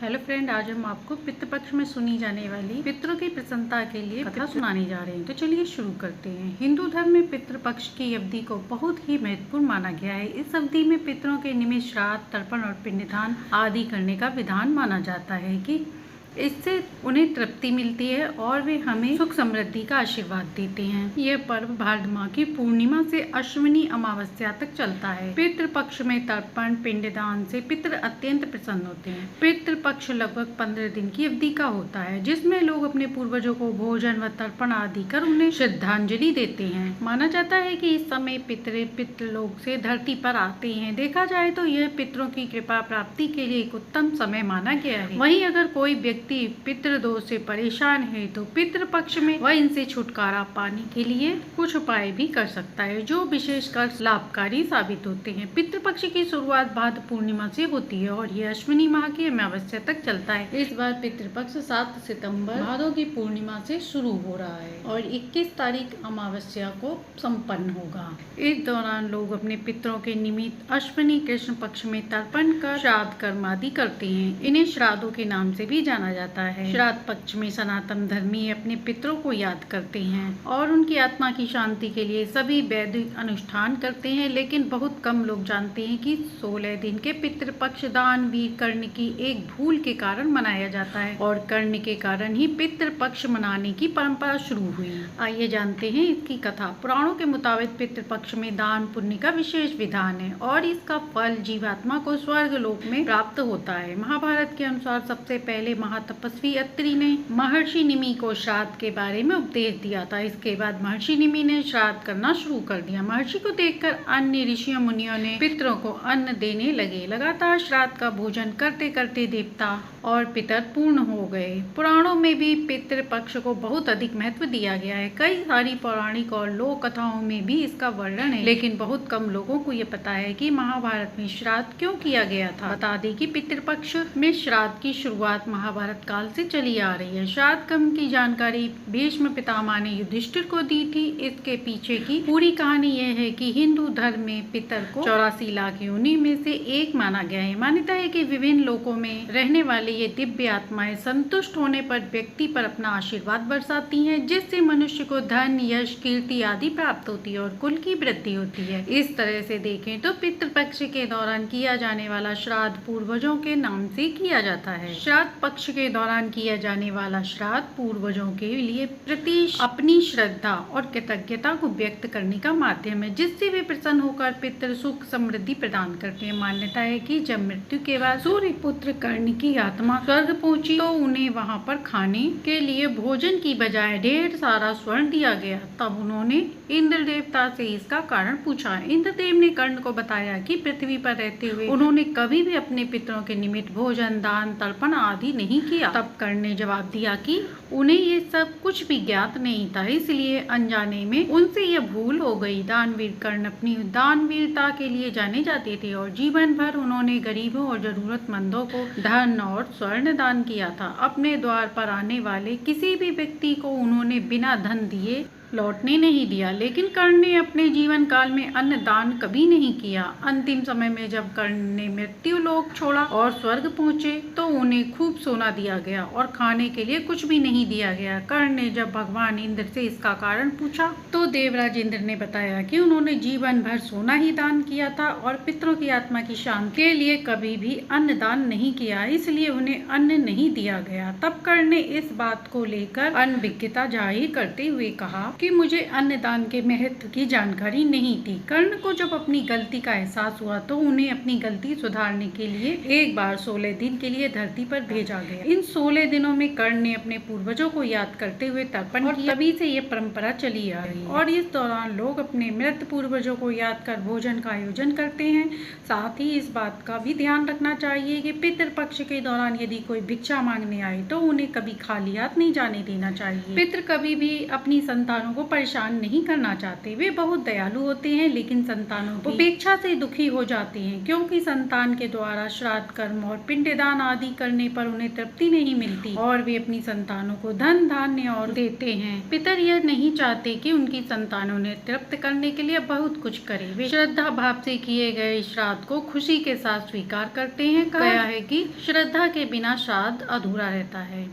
Hello friend, आज हम आपको पितृपक्ष में सुनी जाने वाली पितरों की प्रसन्नता के लिए कथा सुनाने जा रहे हैं। तो चलिए शुरू करते हैं। हिंदू धर्म में पितृपक्ष की अवधि को बहुत ही महत्वपूर्ण माना गया है। इस अवधि में पितरों के निमित्त श्राद्ध, तर्पण और पिंडदान आदि करने का विधान माना जाता है कि इससे उन्हें तृप्ति मिलती है और वे हमें सुख समृद्धि का आशीर्वाद देते हैं। यह पर्व भाद्रमाह की पूर्णिमा से अश्विनी अमावस्या तक चलता है। पितृपक्ष में तर्पण पिंडदान से पितर अत्यंत प्रसन्न होते हैं। पितृपक्ष लगभग 15 दिन की अवधि का होता है, जिसमें लोग अपने पूर्वजों को भोजन व तर्पण आदि कर उन्हें श्रद्धांजलि देते हैं। माना जाता है कि इस समय पितृलोक से धरती पर आते हैं। देखा जाए तो यह पितरों की कृपा प्राप्ति के लिए एक उत्तम समय माना गया है। वहीं अगर कोई व्यक्ति पितृदोष से परेशान है तो पितृपक्ष में वह इनसे छुटकारा पाने के लिए कुछ उपाय भी कर सकता है, जो विशेषकर लाभकारी साबित होते हैं। पितृपक्ष की शुरुआत भाद्र पूर्णिमा से होती है और यह अश्विनी माह की अमावस्या तक चलता है। इस बार पितृपक्ष 7 सितंबर भादों की पूर्णिमा से शुरू हो रहा है और 21 तारीख अमावस्या को संपन्न होगा। इस दौरान लोग अपने पितरों के निमित्त अश्विनी कृष्ण पक्ष में तर्पण कर श्राद्ध कर्म आदि करते हैं। इन्हें श्राद्धों के नाम से भी जाना जाता है। श्राद्ध पक्ष में सनातन धर्मी अपने पितरों को याद करते हैं और उनकी आत्मा की शांति के लिए सभी वैदिक अनुष्ठान करते हैं, लेकिन बहुत कम लोग जानते हैं कि 16 दिन के पितृपक्ष दान वीर कर्ण की एक भूल के कारण मनाया जाता है और कर्ण के कारण ही पितृपक्ष मनाने की परंपरा शुरू हुई। आइए जानते हैं इसकी कथा। पुराणों के मुताबिक पितृपक्ष में दान पुण्य का विशेष विधान है और इसका फल जीवात्मा को स्वर्ग लोक में प्राप्त होता है। महाभारत के अनुसार सबसे पहले महातपस्वी अत्रि ने महर्षि निमि को श्राद्ध के बारे में उपदेश दिया था। इसके बाद महर्षि निमि ने श्राद्ध करना शुरू कर दिया। महर्षि को देखकर अन्य ऋषियों मुनियों ने पितरों को अन्न देने लगे। लगातार श्राद्ध का भोजन करते करते देवता और पितर पूर्ण हो गए। पुराणों में भी पितृपक्ष को बहुत अधिक महत्व दिया गया है। कई सारी पौराणिक और लोक कथाओं में भी इसका वर्णन है, लेकिन बहुत कम लोगों को ये पता है कि महाभारत में श्राद्ध क्यों किया गया था। बता दें कि पितृपक्ष में श्राद्ध की शुरुआत महाभारत काल से चली आ रही है। श्राद्ध कर्म की जानकारी भीष्म पितामह ने युधिष्ठिर को दी थी। इसके पीछे की पूरी कहानी यह है कि हिंदू धर्म में पितर को 84 लाख योनि में से एक माना गया है। मान्यता है कि विभिन्न लोकों में रहने वाले ये दिव्य आत्माएं संतुष्ट होने पर व्यक्ति पर अपना आशीर्वाद बरसाती हैं, जिससे मनुष्य को धन, यश, कीर्ति आदि प्राप्त होती है और कुल की वृद्धि होती है। इस तरह से देखें तो पितृपक्ष के दौरान किया जाने वाला श्राद्ध पूर्वजों के नाम से किया जाता है। श्राद्ध पक्ष के दौरान किया जाने वाला श्राद्ध पूर्वजों के लिए प्रति अपनी श्रद्धा और कृतज्ञता को व्यक्त करने का माध्यम है, जिससे वे प्रसन्न होकर पितृ सुख समृद्धि प्रदान करते हैं। मान्यता है कि जब मृत्यु के बाद सूर्य पुत्र कर्ण की आत्मा स्वर्ग पहुंची तो उन्हें वहां पर खाने के लिए भोजन की बजाय ढेर सारा स्वर्ण दिया गया। तब उन्होंने इंद्र देवता से इसका कारण पूछा। इंद्रदेव ने कर्ण को बताया कि पृथ्वी पर रहते हुए उन्होंने कभी भी अपने पितरों के निमित्त भोजन, दान, तर्पण आदि नहीं किया। तब कर्ण ने जवाब दिया कि उन्हें ये सब कुछ भी ज्ञात नहीं था, इसलिए अनजाने में उनसे यह भूल हो गई। दानवीर कर्ण अपनी दानवीरता के लिए जाने जाते थे और जीवन भर उन्होंने गरीबों और जरूरतमंदों को धन और स्वर्ण दान किया था। अपने द्वार पर आने वाले किसी भी व्यक्ति को उन्होंने बिना धन दिए लौटने नहीं दिया। लेकिन कर्ण ने अपने जीवन काल में अन्न दान कभी नहीं किया। अंतिम समय में जब कर्ण ने मृत्यु लोक छोड़ा और स्वर्ग पहुंचे तो उन्हें खूब सोना दिया गया और खाने के लिए कुछ भी नहीं दिया गया। कर्ण ने जब भगवान इंद्र से इसका कारण पूछा तो देवराज इंद्र ने बताया कि उन्होंने जीवन भर सोना ही दान किया था और पितरों की आत्मा की शांति के लिए कभी भी अन्न दान नहीं किया, इसलिए उन्हें अन्न नहीं दिया गया। तब कर्ण ने इस बात को लेकर अनभिज्ञता जाहिर करते हुए कहा कि मुझे अन्नदान के महत्व की जानकारी नहीं थी। कर्ण को जब अपनी गलती का एहसास हुआ तो उन्हें अपनी गलती सुधारने के लिए एक बार 16 दिन के लिए धरती पर भेजा गया। इन 16 दिनों में कर्ण ने अपने पूर्वजों को याद करते हुए तर्पण किया। तभी से ये परंपरा चली आ रही है और इस दौरान लोग अपने मृत पूर्वजों को याद कर भोजन का आयोजन करते हैं। साथ ही इस बात का भी ध्यान रखना चाहिए कि पितृपक्ष के दौरान यदि कोई भिक्षा मांगने आए तो उन्हें कभी खाली हाथ नहीं जाने देना चाहिए। पितृ कभी भी अपनी संतान संतानों को परेशान नहीं करना चाहते। वे बहुत दयालु होते हैं, लेकिन संतानों की उपेक्षा से दुखी हो जाते हैं, क्योंकि संतान के द्वारा श्राद्ध कर्म और पिंडदान आदि करने पर उन्हें तृप्ति नहीं मिलती और वे अपनी संतानों को धन धान्य और देते हैं। पितर यह नहीं चाहते कि उनकी संतानों ने तृप्त करने के लिए बहुत कुछ करे। वे श्रद्धा भाव से किए गए श्राद्ध को खुशी के साथ स्वीकार करते हैं। कहा है कि श्रद्धा के बिना श्राद्ध अधूरा रहता है।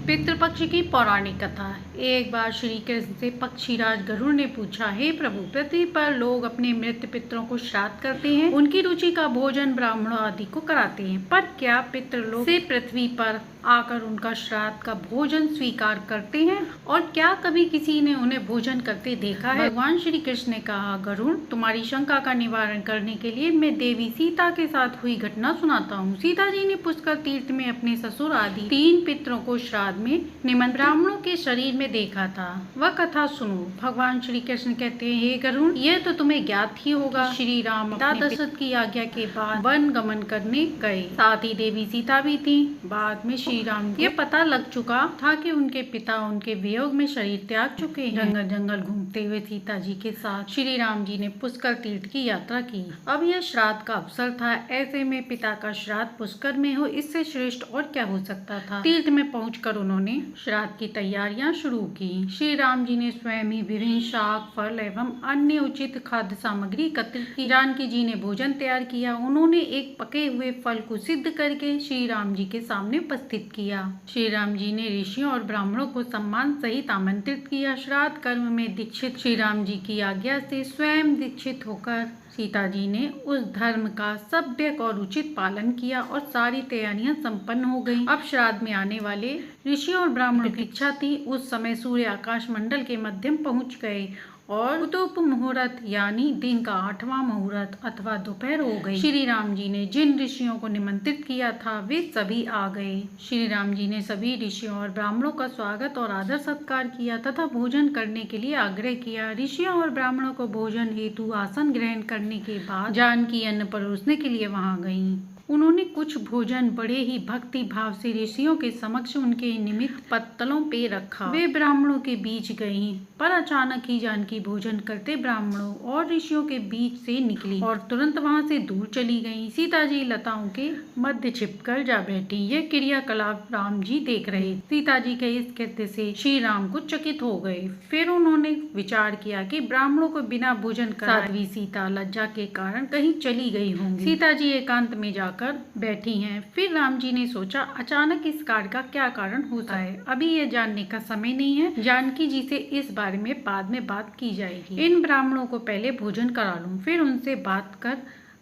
पितृपक्ष की पौराणिक कथा। एक बार श्री कृष्ण से पक्षीराज गरुड़ ने पूछा, हे प्रभु, पृथ्वी पर लोग अपने मृत पितरों को श्राद्ध करते हैं, उनकी रुचि का भोजन ब्राह्मणों आदि को कराते हैं, पर क्या पितृलोक से पृथ्वी पर आकर उनका श्राद्ध का भोजन स्वीकार करते हैं, और क्या कभी किसी ने उन्हें भोजन करते देखा है? भगवान श्री कृष्ण ने कहा, गरुड़, तुम्हारी शंका का निवारण करने के लिए मैं देवी सीता के साथ हुई घटना सुनाता हूँ। सीता जी ने पुष्कर तीर्थ में अपने ससुर आदि 3 पितरों को श्राद्ध में निमंत्रित ब्राह्मणों के शरीर में देखा था। वह कथा सुनो। भगवान श्री कृष्ण कहते हैं, हे गरुड़, यह तो तुम्हें ज्ञात ही होगा। श्री राम पिता दशरथ की आज्ञा के बाद वन गमन करने गए, साथ ही देवी सीता भी थी। बाद में श्री राम को यह पता लग चुका था कि उनके पिता उनके वियोग में शरीर त्याग चुके हैं। जंगल जंगल घूमते हुए सीता जी के साथ श्री राम जी ने पुष्कर तीर्थ की यात्रा की। अब यह श्राद्ध का अवसर था। ऐसे में पिता का श्राद्ध पुष्कर में हो, इससे श्रेष्ठ और क्या हो सकता था। तीर्थ में पहुंचकर उन्होंने श्राद्ध की तैयारियां शुरू की। श्री राम जी ने स्वयं ही विभिन्न शाक, फल एवं अन्य उचित खाद्य सामग्री एकत्रित की। जानकी जी ने भोजन तैयार किया। उन्होंने एक पके हुए फल को सिद्ध करके श्री राम जी के सामने उपस्थित किया। श्री राम जी ने ऋषियों और ब्राह्मणों को सम्मान सहित आमंत्रित किया। श्राद्ध कर्म में दीक्षित श्री राम जी की आज्ञा से स्वयं दीक्षित होकर सीता जी ने उस धर्म का सभ्य और उचित पालन किया और सारी तैयारियां संपन्न हो गईं। अब श्राद्ध में आने वाले ऋषियों और ब्राह्मणों की इच्छा थी। उस समय सूर्य आकाश मंडल के मध्यम पहुंच गए और उतुप मुहूर्त यानी दिन का 8वां मुहूर्त अथवा दोपहर हो गई। श्री राम जी ने जिन ऋषियों को निमंत्रित किया था वे सभी आ गए। श्री राम जी ने सभी ऋषियों और ब्राह्मणों का स्वागत और आदर सत्कार किया तथा भोजन करने के लिए आग्रह किया। ऋषियों और ब्राह्मणों को भोजन हेतु आसन ग्रहण करने के बाद जानकी अन्न परोसने के लिए वहां गयी। उन्होंने कुछ भोजन बड़े ही भक्ति भाव से ऋषियों के समक्ष उनके निमित्त पत्तलों पे रखा। वे ब्राह्मणों के बीच गईं, पर अचानक ही जानकी भोजन करते ब्राह्मणों और ऋषियों के बीच से निकली और तुरंत वहां से दूर चली गईं। सीता जी लताओं के मध्य छिपकर जा बैठी। यह क्रियाकलाप राम जी देख रहे। सीता जी के इस कृत्य से श्री राम को चकित हो गए। फिर उन्होंने विचार किया कि ब्राह्मणों को बिना भोजन कराए साध्वी सीता लज्जा के कारण कहीं चली गई होंगी। सीता जी एकांत में जाकर बैठी हैं। फिर राम जी ने सोचा, अचानक इस कार्य का क्या कारण होता है। अभी यह जानने का समय नहीं है। जानकी जी से इस बारे में बाद में बात की जाएगी। इन ब्राह्मणों को पहले भोजन करा लूं, फिर उनसे बात कर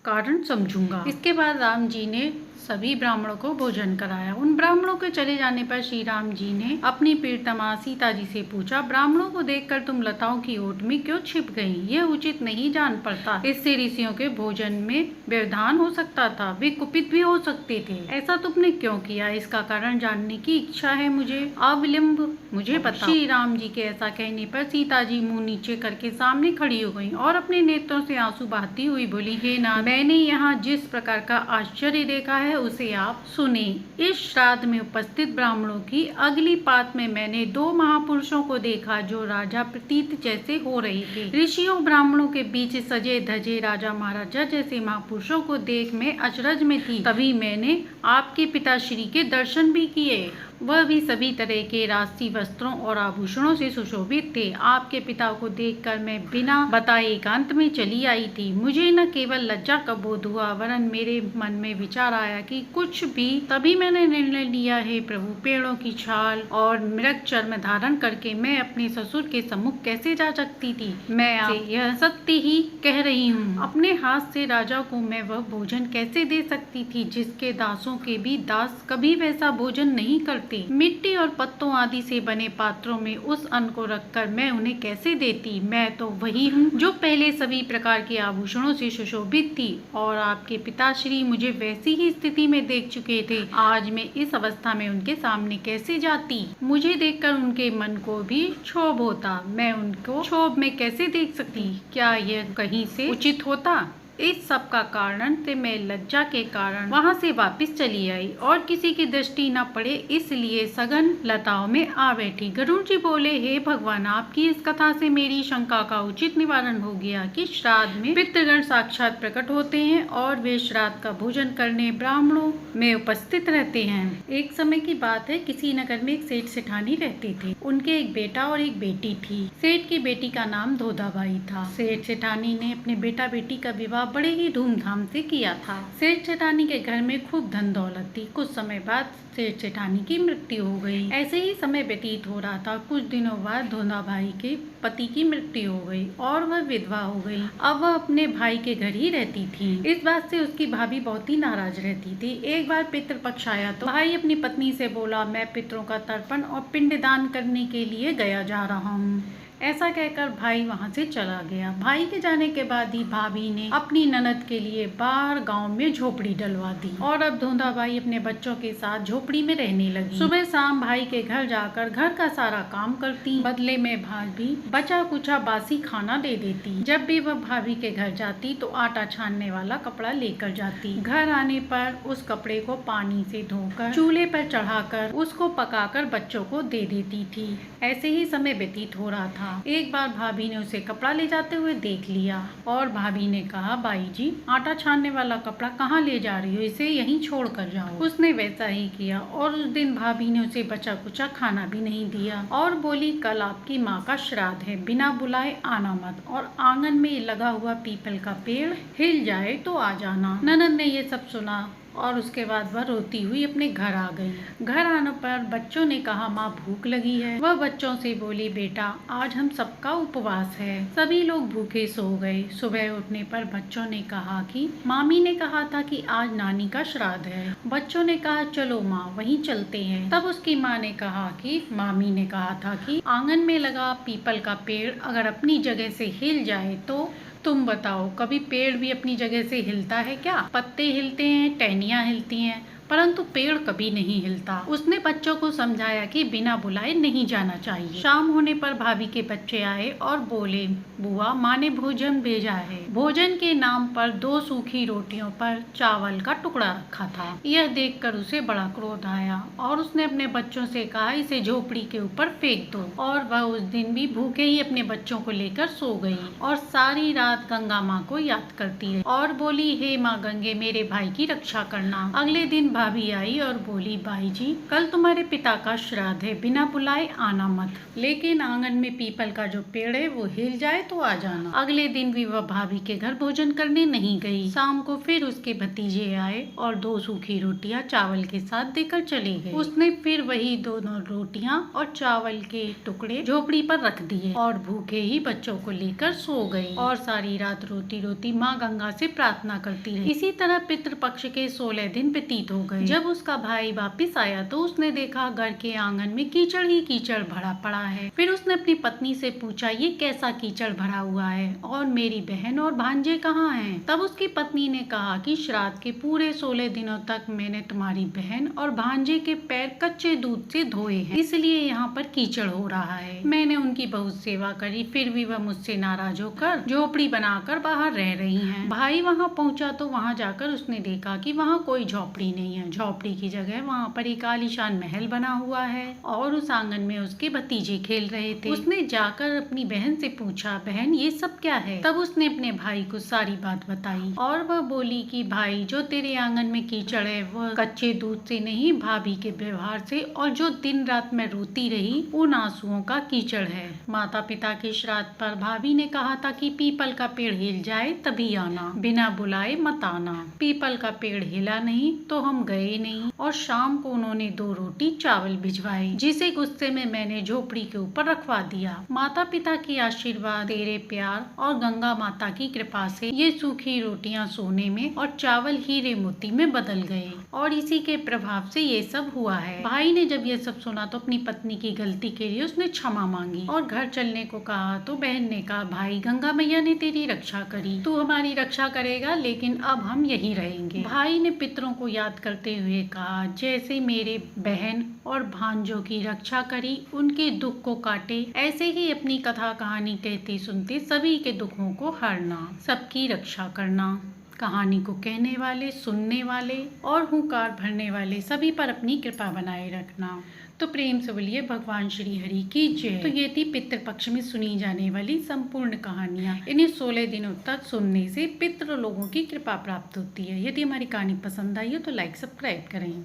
कारण समझूंगा। इसके बाद राम जी ने सभी ब्राह्मणों को भोजन कराया। उन ब्राह्मणों के चले जाने पर श्री राम जी ने अपनी प्रियतमा सीता जी से पूछा, ब्राह्मणों को देखकर तुम लताओं की ओट में क्यों छिप गईं? यह उचित नहीं जान पड़ता। इससे ऋषियों के भोजन में व्यवधान हो सकता था। वे कुपित भी हो सकते थे। ऐसा तुमने क्यों किया? इसका कारण जानने की इच्छा है मुझे। अविलंब मुझे बताओ। श्री राम जी के ऐसा कहने पर सीता जी मुंह नीचे करके सामने खड़ी हो गयी और अपने नेत्रों से आंसू बहाती हुई बोली, हे नाथ, मैंने यहाँ जिस प्रकार का आश्चर्य देखा है उसे आप सुने। इस श्राद्ध में उपस्थित ब्राह्मणों की अगली पात में मैंने 2 महापुरुषों को देखा जो राजा प्रतीत जैसे हो रहे थे। ऋषियों ब्राह्मणों के बीच सजे धजे राजा महाराजा जैसे महापुरुषों को देख मैं अचरज में थी। तभी मैंने आपके पिताश्री के दर्शन भी किए। वह भी सभी तरह के राजसी वस्त्रों और आभूषणों से सुशोभित थे। आपके पिता को देखकर मैं बिना बताए एकांत में चली आई थी। मुझे न केवल लज्जा का बोध हुआ वरन मेरे मन में विचार आया कि कुछ भी। तभी मैंने निर्णय लिया, हे प्रभु, पेड़ों की छाल और मृग चर्म धारण करके मैं अपने ससुर के सम्मुख कैसे जा सकती थी? मैं आपसे यह सत्य ही कह रही हूँ। अपने हाथ से राजा को मैं वह भोजन कैसे दे सकती थी जिसके दासों के भी दास कभी वैसा भोजन नहीं करते। मिट्टी और पत्तों आदि से बने पात्रों में उस अन्न को रखकर मैं उन्हें कैसे देती? मैं तो वही हूँ जो पहले सभी प्रकार के आभूषणों से सुशोभित थी और आपके पिताश्री मुझे वैसी ही स्थिति में देख चुके थे। आज मैं इस अवस्था में उनके सामने कैसे जाती? मुझे देखकर उनके मन को भी क्षोभ होता। मैं उनको क्षोभ में कैसे देख सकती? क्या यह कहीं से उचित होता? इस सब का कारण थे मैं लज्जा के कारण वहाँ से वापस चली आई और किसी की दृष्टि न पड़े इसलिए सघन लताओं में आ बैठी। गरुड़ जी बोले, हे भगवान, आपकी इस कथा से मेरी शंका का उचित निवारण हो गया कि श्राद्ध में पितृगण साक्षात प्रकट होते हैं और वे श्राद्ध का भोजन करने ब्राह्मणों में उपस्थित रहते हैं। एक समय की बात है, किसी नगर में एक सेठ सेठानी रहते थे। उनके एक बेटा और एक बेटी थी। सेठ की बेटी का नाम धोधाबाई था। सेठ सेठानी ने अपने बेटा बेटी का विवाह बड़े ही धूमधाम से किया था। सेठ सेठानी के घर में खूब धन दौलत थी। कुछ समय बाद सेठ सेठानी की मृत्यु हो गई। ऐसे ही समय व्यतीत हो रहा था। कुछ दिनों बाद धोधाबाई के पति की मृत्यु हो गई और वह विधवा हो गई। अब वह अपने भाई के घर ही रहती थी। इस बात से उसकी भाभी बहुत ही नाराज रहती थी। एक बार पितृपक्ष आया तो भाई अपनी पत्नी से बोला, मैं पितरों का तर्पण और पिंडदान करने के लिए गया जा रहा हूँ। ऐसा कहकर भाई वहाँ से चला गया। भाई के जाने के बाद ही भाभी ने अपनी ननद के लिए बाहर गांव में झोपड़ी डलवा दी और अब धोधाबाई अपने बच्चों के साथ झोपड़ी में रहने लगी। सुबह शाम भाई के घर जाकर घर का सारा काम करती। बदले में भाभी बचा कुचा बासी खाना दे देती। जब भी वह भाभी के घर जाती तो आटा छानने वाला कपड़ा लेकर जाती। घर आने पर उस कपड़े को पानी से धोकर चूल्हे पर चढ़ाकर उसको पकाकर बच्चों को दे देती थी। ऐसे ही समय व्यतीत हो रहा था। एक बार भाभी ने उसे कपड़ा ले जाते हुए देख लिया और भाभी ने कहा, बाई जी, आटा छानने वाला कपड़ा कहाँ ले जा रही हो? इसे यहीं छोड़ कर जाओ। उसने वैसा ही किया और उस दिन भाभी ने उसे बचा कुचा खाना भी नहीं दिया और बोली, कल आपकी माँ का श्राद्ध है, बिना बुलाए आना मत और आंगन में लगा हुआ पीपल का पेड़ हिल जाए तो आ जाना। ननद ने ये सब सुना और उसके बाद वह रोती हुई अपने घर आ गई। घर आने पर बच्चों ने कहा, माँ भूख लगी है। वह बच्चों से बोली, बेटा आज हम सबका उपवास है। सभी लोग भूखे सो गए। सुबह उठने पर बच्चों ने कहा कि मामी ने कहा था कि आज नानी का श्राद्ध है। बच्चों ने कहा, चलो माँ वहीं चलते हैं। तब उसकी माँ ने कहा कि मामी ने कहा था कि आंगन में लगा पीपल का पेड़ अगर अपनी जगह से हिल जाए तो तुम बताओ, कभी पेड़ भी अपनी जगह से हिलता है क्या? पत्ते हिलते हैं, टहनियाँ हिलती हैं, परंतु पेड़ कभी नहीं हिलता। उसने बच्चों को समझाया कि बिना बुलाए नहीं जाना चाहिए। शाम होने पर भाभी के बच्चे आए और बोले, बुआ, माँ ने भोजन भेजा है। भोजन के नाम पर 2 सूखी रोटियों पर चावल का टुकड़ा रखा था। यह देखकर उसे बड़ा क्रोध आया और उसने अपने बच्चों से कहा, इसे झोपड़ी के ऊपर फेंक दो। और वह उस दिन भी भूखे ही अपने बच्चों को लेकर सो गई और सारी रात गंगा माँ को याद करती रही और बोली, हे माँ गंगे, मेरे भाई की रक्षा करना। अगले दिन भाभी आई और बोली, भाई जी, कल तुम्हारे पिता का श्राद्ध है, बिना बुलाए आना मत, लेकिन आंगन में पीपल का जो पेड़ है वो हिल जाए तो आ जाना। अगले दिन भी वह भाभी के घर भोजन करने नहीं गई। शाम को फिर उसके भतीजे आए और 2 सूखी रोटियां चावल के साथ देकर चले गए। उसने फिर वही दोनों रोटियां और चावल के टुकड़े झोपड़ी पर रख दिए और भूखे ही बच्चों को लेकर सो गई और सारी रात रोती रोती माँ गंगा से प्रार्थना करती रही। इसी तरह पितृपक्ष के 16 दिन व्यतीत हो गए। जब उसका भाई वापिस आया तो उसने देखा घर के आंगन में कीचड़ ही कीचड़ भरा पड़ा है। फिर उसने अपनी पत्नी से पूछा, ये कैसा कीचड़ भरा हुआ है और मेरी बहन और भांजे कहाँ हैं? तब उसकी पत्नी ने कहा कि श्राद्ध के पूरे 16 दिनों तक मैंने तुम्हारी बहन और भांजे के पैर कच्चे दूध से धोए हैं, इसलिए यहाँ पर कीचड़ हो रहा है। मैंने उनकी बहुत सेवा करी, फिर भी वह मुझसे नाराज होकर झोपड़ी बनाकर बाहर रह रही हैं। भाई वहाँ पहुँचा तो वहाँ जाकर उसने देखा कि वहाँ कोई झोपड़ी नहीं है। झोपड़ी की जगह वहाँ पर एक आलीशान महल बना हुआ है और उस आंगन में उसके भतीजे खेल रहे थे। उसने जाकर अपनी बहन से पूछा, बहन ये सब क्या है? तब उसने अपने भाई को सारी बात बताई और वह बोली कि भाई, जो तेरे आंगन में कीचड़ है वह कच्चे दूध से नहीं, भाभी के व्यवहार से और जो दिन रात मैं रोती रही उन आंसुओं का कीचड़ है। माता पिता के श्राद्ध पर भाभी ने कहा था कि पीपल का पेड़ हिल जाए तभी आना, बिना बुलाए मत आना। पीपल का पेड़ हिला नहीं तो हम गए नहीं और शाम को उन्होंने 2 रोटी चावल भिजवाई, जिसे गुस्से में मैंने झोपड़ी के ऊपर रखवा दिया। माता पिता की आशीर्वाद, तेरे प्यार और गंगा माता की कृपा से ये सूखी रोटियां सोने में और चावल हीरे मोती में बदल गए और इसी के प्रभाव से ये सब हुआ है। भाई ने जब ये सब सुना तो अपनी पत्नी की गलती के लिए उसने क्षमा मांगी और घर चलने को कहा तो बहन ने कहा, भाई, गंगा मैया ने तेरी रक्षा करी, तू हमारी रक्षा करेगा, लेकिन अब हम यही रहेंगे। भाई ने पितरों को याद कर करते हुए कहा, जैसे मेरे बहन और भांजों की रक्षा करी, उनके दुख को काटे, ऐसे ही अपनी कथा कहानी कहते सुनते सभी के दुखों को हरना, सबकी रक्षा करना। कहानी को कहने वाले, सुनने वाले और हुंकार भरने वाले सभी पर अपनी कृपा बनाए रखना। तो प्रेम से बोलिए भगवान श्री हरि की जय। तो ये थी पितृपक्ष में सुनी जाने वाली संपूर्ण कहानियाँ। इन्हें 16 दिनों तक सुनने से पितृ लोगों की कृपा प्राप्त होती है। यदि हमारी कहानी पसंद आई हो तो लाइक सब्सक्राइब करें।